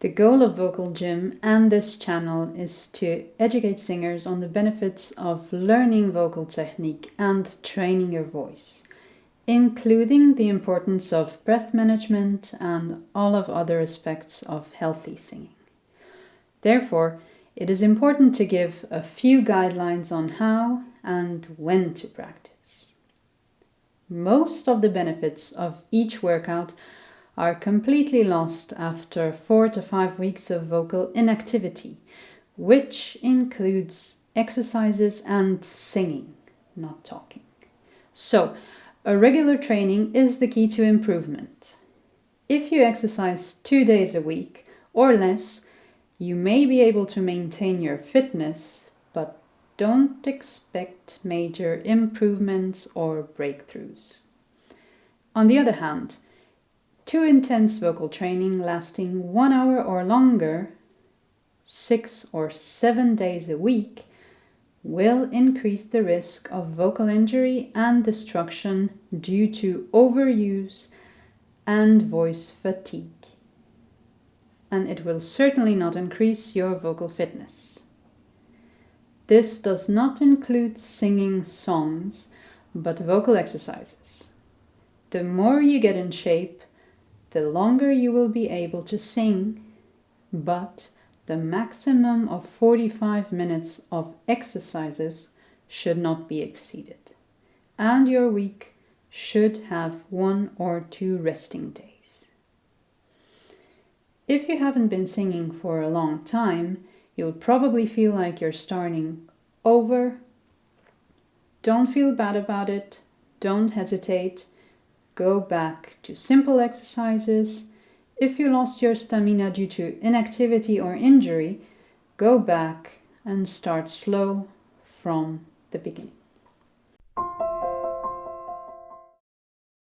The goal of Vocal Gym and this channel is to educate singers on the benefits of learning vocal technique and training your voice, including the importance of breath management and all of other aspects of healthy singing. Therefore, it is important to give a few guidelines on how and when to practice. Most of the benefits of each workout are completely lost after 4 to 5 weeks of vocal inactivity, which includes exercises and singing, not talking. So, a regular training is the key to improvement. If you exercise 2 days a week or less, you may be able to maintain your fitness, but don't expect major improvements or breakthroughs. On the other hand, too intense vocal training lasting 1 hour or longer, 6 or 7 days a week, will increase the risk of vocal injury and destruction due to overuse and voice fatigue. And it will certainly not increase your vocal fitness. This does not include singing songs, but vocal exercises. The more you get in shape, the longer you will be able to sing, but the maximum of 45 minutes of exercises should not be exceeded, and your week should have 1 or 2 resting days. If you haven't been singing for a long time, you'll probably feel like you're starting over. Don't feel bad about it, don't hesitate. Go back to simple exercises. If you lost your stamina due to inactivity or injury, go back and start slow from the beginning.